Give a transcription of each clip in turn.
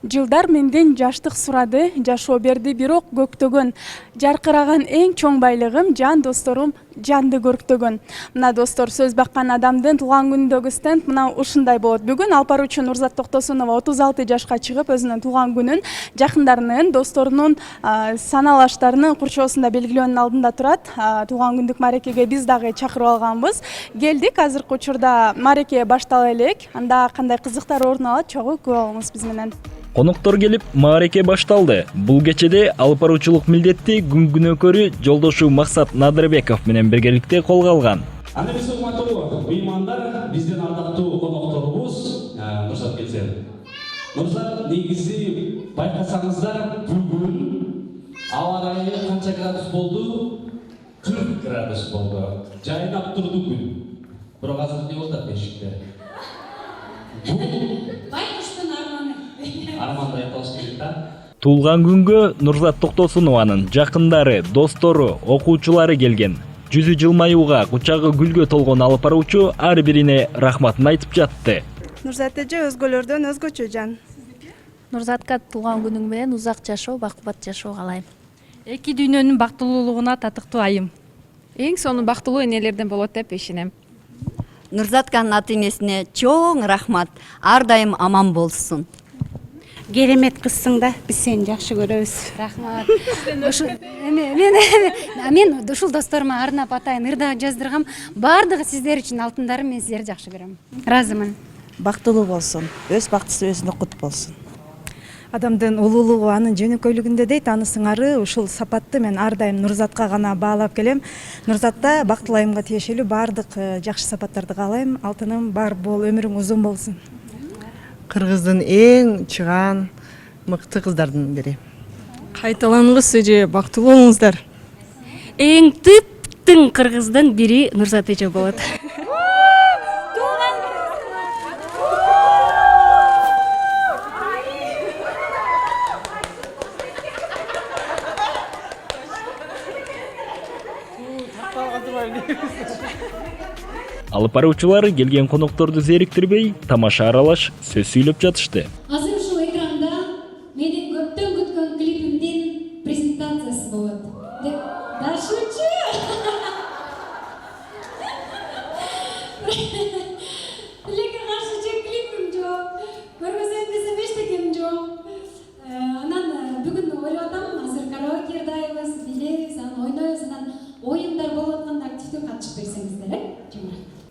Жылдар менден жаштык сурады, жашоо берди, бирок көктөгөн. Жаркыраган эң чоң байлыгым жан досторум жанды көрктөгөн. Мына достор, сөз баккан адамдын туулган күнүндөгү стенд мына ушундай болот. Бүгүн Алпаруучу Нурзат Токтосунова 36 жашка чыгып, өзүнүн туулган күнүн жакындарынын, досторунун, саналаштарынын курчоосунда белгилөөнүн алдында турат. Туулган күндүк маарекеге биз дагы чакырып алганбыз. Келдик, азыркы учурда маареке баштала элек. Анда кандай кызыктар орун алат, чогуу күбө болуңуз биз менен. Коноктор келип, маареке башталды. Бул кечеде алпаруучулук милдетти күн күнөөкөрү жолдошу Максат Надырбеков менен биргеликте колго алган. Анда биз урматтуу уймандар, биздин ардактуу конокторубуз Нурзат келсе. Нурзат негизи байкасаңыздар бүгүн аба ырайы канча градус болду? 40 градус болду. Жайнап турду күн. Бирок азыр эмне болуп атат бешикте? Байкуштун арманы. Арманды айталыш керек да. Туулган күнгө Нурзат Токтосунованын жакындары, достору, окуучулары келген. Жүзү жылмаюуга, кучагы гүлгө толгон алпаруучу ар бирине рахматын айтып жатты. Нурзат эже өзгөлөрдөн өзгөчө жан. Нурзатка туулган күнүң менен узак жашоо, бакубат жашоо каалайм. Эки дүйнөнүн бактылуулугуна татыктуу айым. Эң сонун бактылуу энелерден болот деп ишенем. Нурзатканын ата энесине чоң рахмат. Ар дайым аман болсун. Керемет кызсың да, биз сени жакшы көрөбүз. Рахмат. Мен ушул досторума арнап атайын ырдап жаздыргам. Бардыгы сиздер үчүн алтындарым, мен сиздерди жакшы көрөм. Ыраазымын. Бактылуу болсун, өз бактысы өзүнө кут болсун. Адамдын улуулугу анын жөнөкөйлүгүндө дейт, аны сыңары ушул сапатты мен ар дайым Нурзатка гана баалап келем. Нурзатта бактылуу айымга тиешелүү бардык жакшы сапаттарды каалайм. Алтыным бар бол, өмүрүң узун болсун. Кыргыздын эң чыгаан мыкты кыздардын бири. Кайталангыс эже, бактылуу болуңуздар. Эң тыптың кыргыздын бири Нурзат эже болот. Алпаруучулар келген конокторду зериктирбей, тамаша аралаш сөз сүйлөп жатышты. Азыр ушул экранда менин көптөн күткөн клипимдин презентациясы болот. Дашучу! Тилекке каршы клипим жок. Көргөзөйүн десем эчтекем жок. Анан бүгүн ойлоп атам, азыр караоке ырдайбыз, билебиз, анан ойнойбуз, анан оюндар болуп атканда активдүү катышып берсеңиздер,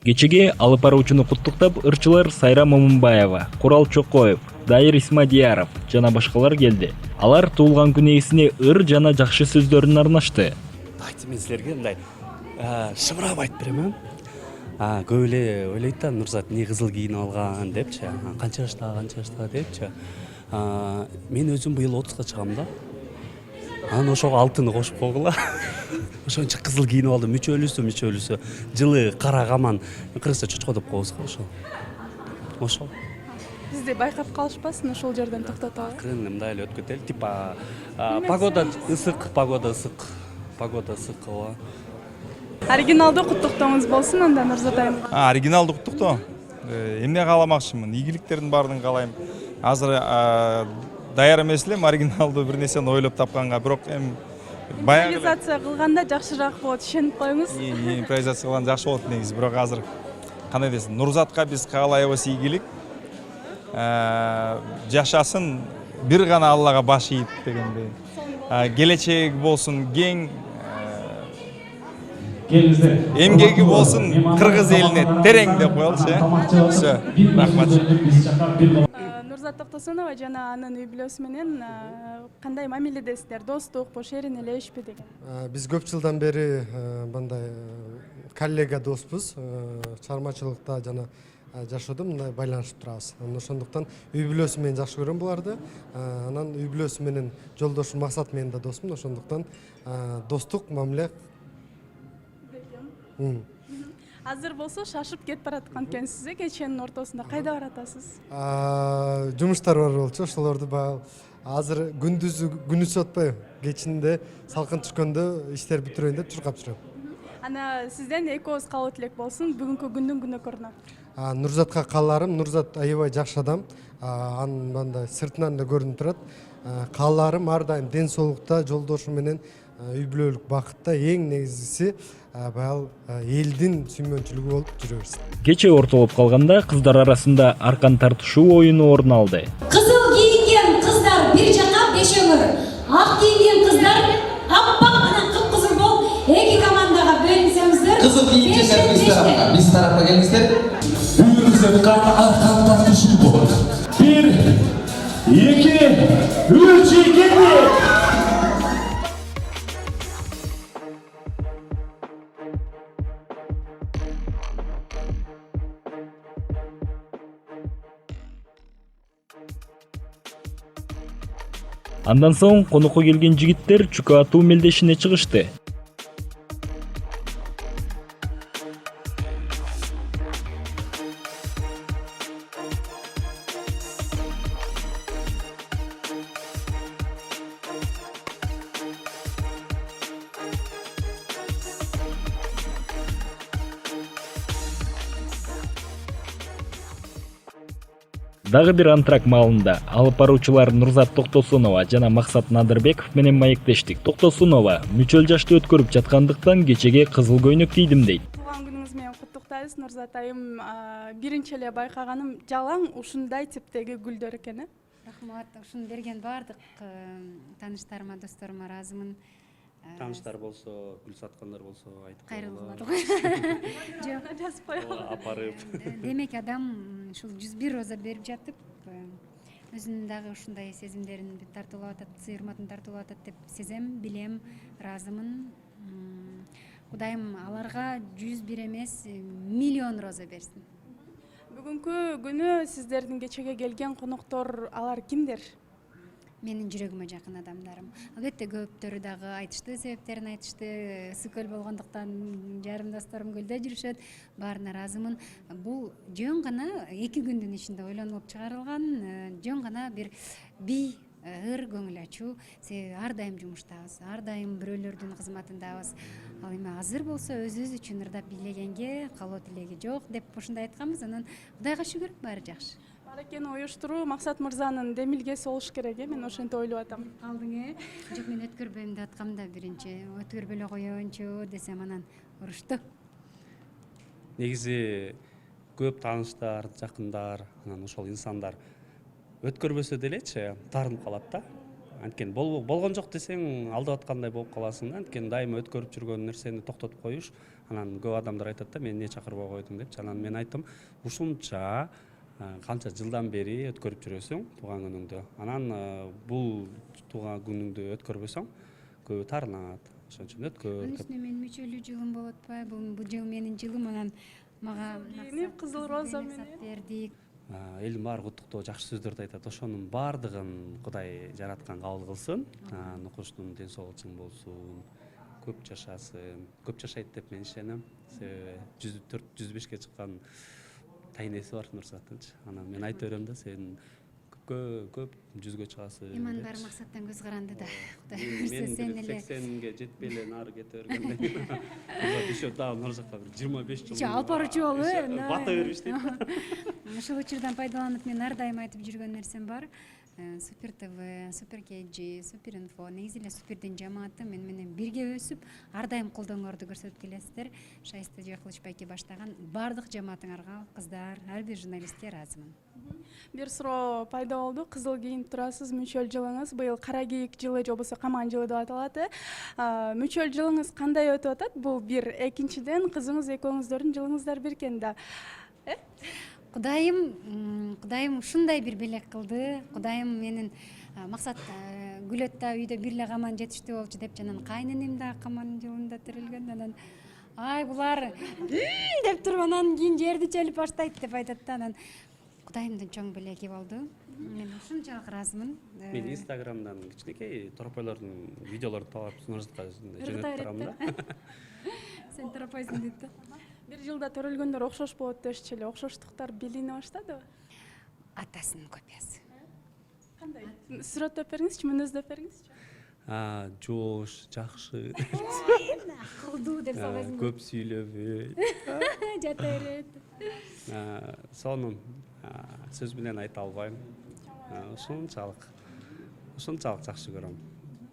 Кечеге алпаруучуну куттуктап ырчылар Сайрам Момунбаева, Курал Чокоев, Дайыр Исмадияров жана башкалар келди. Алар туулган күн ээсине ыр жана жакшы сөздөрүн арнашты. Айтты мен силерге мындай шымырап айтып берем. Көп эле ойлойт да Нурзат эмне кызыл кийинип алган депчи. Канча жашта депчи. Мен өзүм быйыл 30га чыгам да. Анан ошого алтыны кошуп койгула. Ошончо кызыл кийинип алдым, мүчөлүүсү. Жылы кара каман, кыргызча чочко деп коебуз го ошол. Бизди байкап калышпасын, ошол жерден токтотуп алып. Акырын мындай эле өтүп кетели. Типа погода ысык, ооба. Оригиналдуу куттуктооңуз болсун анда Нурзат айым. Оригиналдуу куттуктоо. Эмне кааламакчымын? Ийгиликтердин баарын каалайм. Азыр даяр эмес элем оригиналдуу бир нерсени ойлоп тапканга, бирок импровизация кылганда жакшыраак болот, ишенип коюңуз. Импровизация кылганда жакшы болот негизи, бирок азыр кандай десем, Нурзатка биз каалайбыз ийгилик. Жашасын, бир гана Аллага баш ийип дегендей. Келечеги болсун кең, эмгеги болсун кыргыз элине терең деп коелучу. Все, рахмат. Нурзат Токтосунова жана анын үй бүлөсү менен кандай мамиледесиздер? Достук, шерин элешпи деген. Биз көп жылдан бери мындай коллега доспуз, чыгармачылыкта жана жашоодо мындай байланышып турабыз. Ошондуктан үй бүлөсү менен жакшы көрөм буларды. Анан үй бүлөсү менен жолдошум Максат менен да досмун. Ошондуктан достук мамиле. Азыр болсо шашып кетип бараткан экенсиз, кеченин ортосунда кайда баратасыз? Жумуштар бар болчу, ошолорду азыр күнүсү өтпөй, кечинде салкын түшкөндө иштер бүтүрөйүн деп чуркап жүрөм. Ана сизден экөөбүз кабыл элек болсун бүгүнкү күндүн күнөөкөрүнө. Нурзатка кааларым, Нурзат аябай жакшы адам, анын мындай сыртынан да көрүнүп турат. Кааларым ар дайым ден соолукта, жолдошу менен үй бүлөлүк бакытта, эң негизгиси баягы элдин сүймөнчүлүгү болуп жүрө берсин. Кече ортолуп калганда кыздар арасында аркан тартышуу оюну орун алды. Кызыл кийинген кыздар бир жака бешөңөр, ак кийинген кыздар аппак анан кыпкызыл болуп эки командага бөлүнсөңүздөр. Кызыл кийингендер биз тарапка келиңиздер. Үйүрүзөткан аркан тартышуу болот. 1, 2, 3 келди. Андан соң конокко келген жигиттер чүкө атуу мелдешине чыгышты. Дагы бир антрак маалында алып баруучулар Нурзат Токтосунова жана Максат Надырбеков менен маектештик. Токтосунова мүчөл жашты өткөрүп жаткандыктан кечеге кызыл көйнөк кийдим дейт. Туулган күнүңүз менен куттуктайбыз, Нурзат айым. Биринчи эле байкаганым жалаң ушундай типтеги гүлдөр экен. Рахмат, ушуну берген баардык тааныштарыма, досторума ыраазымын. Тааныштар болсо, гүл саткандар болсо айтып Кайрылгыла коелу. го. Жок, жазып коелу. Апарып. Демек адам ушул 101 роза берип жатып, өзүнүн дагы ушундай сезимдерин тартуулап атат, сыйырматын тартуулап атат деп сезем, билем, ыраазымын. Кудайым аларга 101 эмес, миллион роза берсин. Бүгүнкү күнү сиздердин кечеге келген коноктор алар кимдер? Менин жүрөгүмө жакын адамдарым. Албетте көптөрү дагы айтышты, себептерин айтышты. Сүкөл болгондуктан жарым досторум көлдө жүрүшөт. Баарына ыраазымын. Бул жөн гана 2 күндүн ичинде ойлонуп чыгарылган, жөн гана бир бий, ыр көңүл ачуу. Себеби ар дайым жумуштабыз, ар дайым бирөөлөрдүн кызматындабыз. Ал эми азыр болсо өзүбүз үчүн ырдап бийлегенге калоо тилеги жок деп ушундай айтканбыз. Анан Кудайга шүгүр, баары жакшы. Барекени уюштуруу Максат мырзанын демилгеси болуш керек, мен ошентип ойлоп атам. Алдың Жок, мен өткөрбөйм деп аткам да биринчи. Өткөрбөй эле коеюнчу десем анан урушту. Негизи көп тааныштар, жакындар, анан ошол инсандар өткөрбөсө делечи, таарынып калат да. Анткени болгон жок десең, алдап аткандай болуп каласың да. Анткени дайыма өткөрүп жүргөн нерсени токтотуп коюш. Анан көп адамдар айтат да, мен эмне чакырбай койдуң депчи. Анан мен айттым, ушунча канча жылдан бери өткөрүп жүрөсүң тууган күнүңдү. Анан бул тууган күнүңдү өткөрбөсөң, көбү таарынат. Ошон үчүн өткөр. Үстүнө мен мүчөлүү жылым болуп атпайбы? Бул жыл менин жылым, анан мага кызыл роза менен бердик. Элдин баары куттуктоо, жакшы сөздөрдү айтат. Ошонун баардыгын Кудай жараткан кабыл кылсын. Нукуштун ден соолугу чың болсун. Көп жашасын. Көп жашайт деп мен ишенем. Себеби 104-105ке чыккан тайнеси бар Нурзаттынчы. Анан мен айта берем да, сен көп 100гө чыгасың. Иман бар максаттан көз каранды да. Кудай берсе сен эле 80ге жетпей эле нары кете бергендей. Еще дагы нары жакка 25 жыл. алып баруучу болуп, бата берип иштейт. Ушул учурдан пайдаланып мен ар дайым айтып жүргөн нерсем бар. Супер ТВ, Супер KG, Супер Инфо, негизи эле Супердин жамааты мен менен бирге өсүп, ар дайым колдооңорду көрсөтүп келесиздер. Шайсты Жакылыч байке баштаган бардык жамаатыңарга, кыздар, ар бир журналистке ыраазымын. Бир суроо пайда болду. Кызыл кийинип турасыз, мүчөл жылыңыз быйыл кара кийик жылы же болбосо каман жылы деп аталат. Мүчөл жылыңыз кандай өтүп атат? Бул бир. Экинчиден, кызыңыз экөөңүздөрдүн жылыңыздар бир экен да. Кудайым ушундай бир белек кылды. Кудайым менин максат күлөт да үйдө бир эле каман жетиштүү болчу деп, жанан кайненем да каман жылында тирилген. Анан ай булар деп туруп анан кийин жерди челип баштайт деп айтат да. Анан Кудайымдын чоң белеги болду. Мен ушунчалык ыраазымын. Мен Инстаграмдан кичинекей торопойлордун видеолорду таап Нурзатка жөнөтүп турам да. Сен торопойсуң дейт да. Бир жылда төрөлгөндөр окшош болот дешчү эле. Окшоштуктар билине баштадыбы? Атасынын копиясы. Кандай? Сүрөттөп бериңизчи, мүнөздөп бериңизчи. Жош, жакшы. Кылдуу деп салбайсыңбы? көп сүйлөбөй. Жата берет. Сонун сөз менен айта албайм. Ушунчалык жакшы көрөм.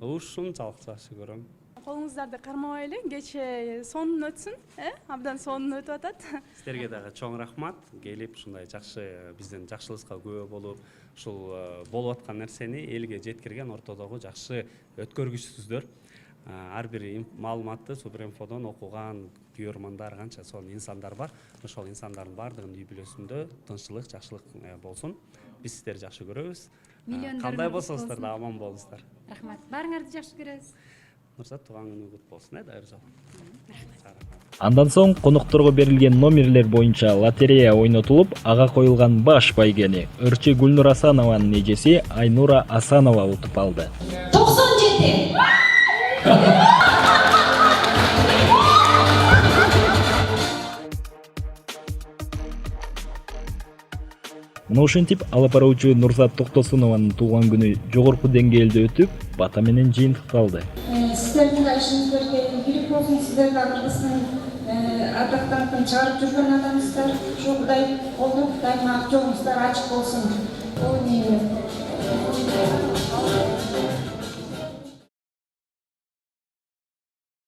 Ушунчалык жакшы көрөм. Колуңуздарды кармабай эле, кече сонун өтсүн, абдан сонун өтүп атат. Сиздерге дагы чоң рахмат. Келип ушундай жакшы биздин жакшылыкка күбө болуп, ушул болуп аткан нерсени элге жеткирген ортодогу жакшы өткөргүчүсүздөр. Ар бир маалыматты Суперинфодон окуган көрөрмандар канча сонун инсандар бар. Ошол инсандардын баардыгынын үй бүлөсүндө тынччылык, жакшылык болсун. Биз сиздерди жакшы көрөбүз. Кандай болсоңуздар да аман болуңуздар. Рахмат. Баарыңарды жакшы көрөбүз. Нурзат туган күнү кут болсун, дайыр жол. Андан соң конокторго берилген номерлер боюнча лотерея ойнотулуп, ага коюлган баш байгени ырчы Гүлнур Асанованын эжеси Айнура Асанова утуп алды. 97. Мына ушинтип алып баруучу Нурзат Токтосунованын туулган күнү жогорку деңгээлде өтүп, бата менен жыйынтыкталды. Сіздердің ішіңіздерге керек болсын, сіздер Кыргызстан атақтан чыгарып жүрген адамсыздар. Ошол Кудай колдоп, Кудайдын ак жолуңуздар ачык болсун. Ол